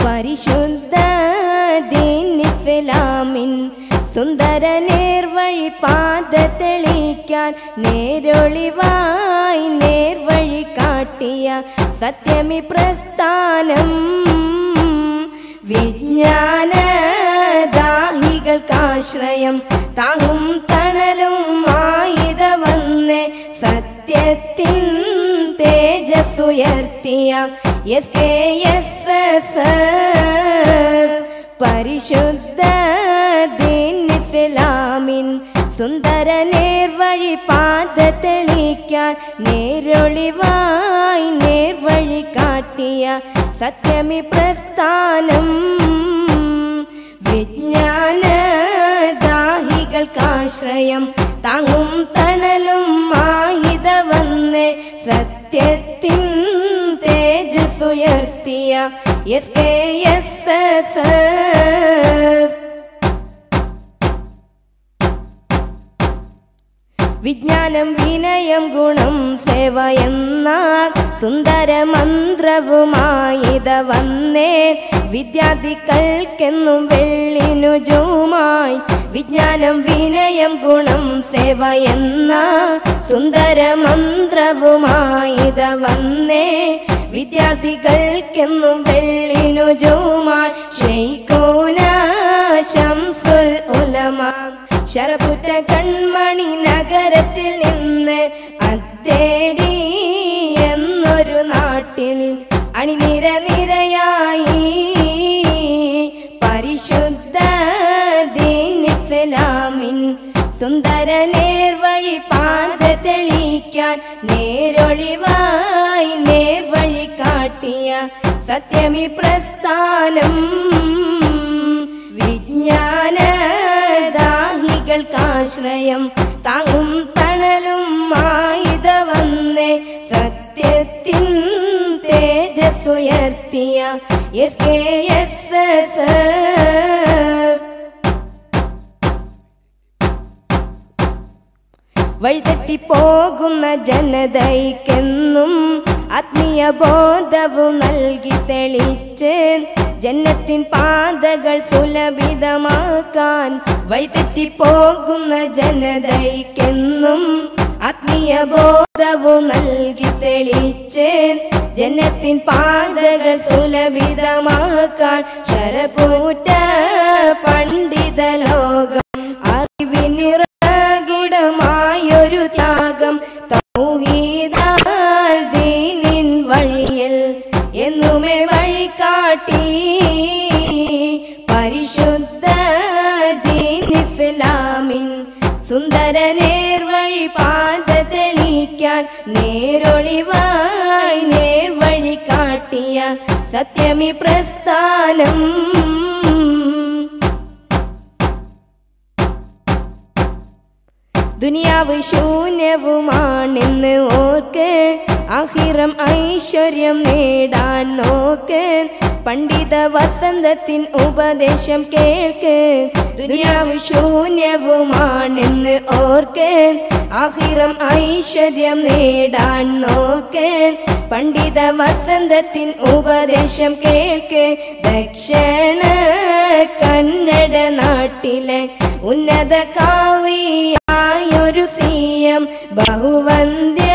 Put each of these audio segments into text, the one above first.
പരിശുദ്ധ ദീൻ ഇസ്ലാമിൻ സുന്ദര നേർവഴി പാത തെളിക്കാൻ നേരൊളിവായി നേർവഴി കാട്ടിയ സത്യമി പ്രസ്ഥാനം വിജ്ഞാന ദാഹികൾക്കാശ്രയം താങ്ങും തണലും ആയിത വന്ന് സത്യത്തിൻ തേജസ്സുയർത്തിയ SKSS പരിശുദ്ധ ദീൻ ഇസ്ലാമിൻ സുന്ദര നേർവഴി പാത തെളിക്കാൻ നേരൊളിവായി നേർവഴി കാട്ടിയ സത്യമി പ്രസ്ഥാനം വിജ്ഞാന ദാഹികൾക്കാശ്രയം താങ്ങും തണലും ആയിത വന്ന് സത്യത്തിൻ തേജസ്സുയർത്തിയ SKSS വിജ്ഞാനം വിനയം ഗുണം സേവ എന്ന സുന്ദര മന്ത്രവുമായിത വന്നേ വിദ്യാർത്ഥികൾക്കെന്നും വെള്ളിനുജുമായി വിജ്ഞാനം വിനയം ഗുണം സേവ എന്ന സുന്ദര മന്ത്രവുമായിത വന്നേ വിദ്യാർത്ഥികൾക്കെന്നും വെള്ളിനുജുമായി ശൈഖുന ശംസുൽ ഉലമ ശരപുറ്റ കൺമണി നഗരത്തിൽ നിന്ന് അത്തേടി എന്നൊരു നാട്ടിൽ അണിനിര നിരയായി പരിശുദ്ധ ദീൻ ഇസ്ലാമിൻ സുന്ദര നേർവഴി പാത തെളിക്കാൻ നേരൊളിവായി നേർവഴി കാട്ടിയ സത്യമി പ്രസ്ഥാനം വിജ്ഞാന ദാഹികൾക്കാശ്രയം താങ്ങും തണലും ആയിത വന്ന് സത്യത്തിൻ തേജസ്സുയർത്തിയ SKSS വഴിതെറ്റിപ്പോകുന്ന ജനതയ്ക്കെന്നും ആത്മീയ ബോധവും നൽകി തെളിച്ച് ജന്നത്തിൻ പാതകൾ സുലഭിതമാക്കാൻ വഴിതെറ്റിപ്പോകുന്ന ജനതയ്ക്കെന്നും ആത്മീയ ബോധവും നൽകി തെളിച്ച് ജന്നത്തിൻ പാതകൾ സുലഭിതമാക്കാൻ ശരപൂറ്റ പണ്ഡിത ലോകം അറിവിനിറകിടമായൊരു ത്യാഗം തൗഹീദാൽ ദീനിൻ വഴിയിൽ എന്നുമേ വഴികാട്ടി പരിശുദ്ധ ദീൻ ഇസ്ലാമിൻ സുന്ദര നേർവഴി പാത തെളിക്കാൻ നേരൊളിവായി നേർവഴി കാട്ടിയ സത്യമി പ്രസ്ഥാനം ദുനിയാവ് ശൂന്യവുമാണെന്ന് ഓർക്ക് ആഖിറം ഐശ്വര്യം നേടാൻ നോക്ക് പണ്ഡിത വസന്തത്തിൻ ഉപദേശം കേൾക്ക് ദുനിയാവ് ശൂന്യവുമാണെന്ന് ഓർക്ക് ആഖിറം ഐശ്വര്യം നേടാൻ നോക്ക് പണ്ഡിത വസന്തത്തിൻ ഉപദേശം കേൾക്ക് ദക്ഷിണ കന്നഡ നാട്ടിലെ ഉന്നത കാവിയായൊരു CM ബഹുവന്ദ്യ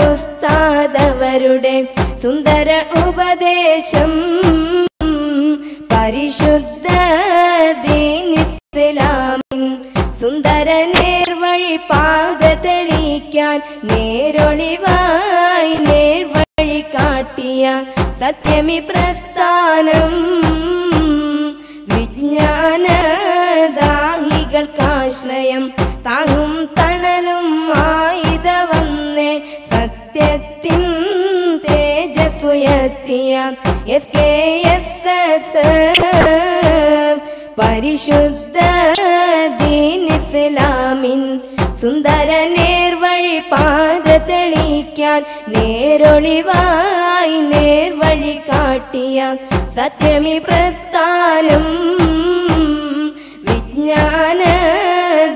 ഉസ്താദവരുടെ സുന്ദര ഉപദേശം പരിശുദ്ധ ദീൻ ഇസ്ലാമിൻ സുന്ദര നേർവഴി പാത തെളിക്കാൻ നേരൊളിവായി നേർവഴി കാട്ടിയ സത്യമി പ്രസ്ഥാനം വിജ്ഞാന ദാഹികൾക്കാശ്രയം താങ്ങും തണലും ആയിത വന്ന് സത്യത്തിൻ തേജസ്സുയർത്തിയ SKSS പരിശുദ്ധ ദീൻ ഇസ്ലാമിൻ സുന്ദര നേർവഴി പാത തെളിക്കാൻ നേരൊളിവായി നേർവഴി കാട്ടിയ സത്യമി പ്രസ്ഥാനം വിജ്ഞാന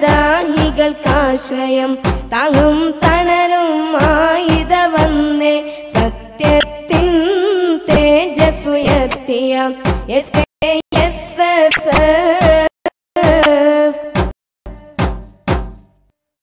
ദാഹികൾക്കാശ്രയം താങ്ങും തണലും ആയിത വന്ന് സത്യത്തിൻ തേജസ്സുയർത്തി നടത്തിയ SKSS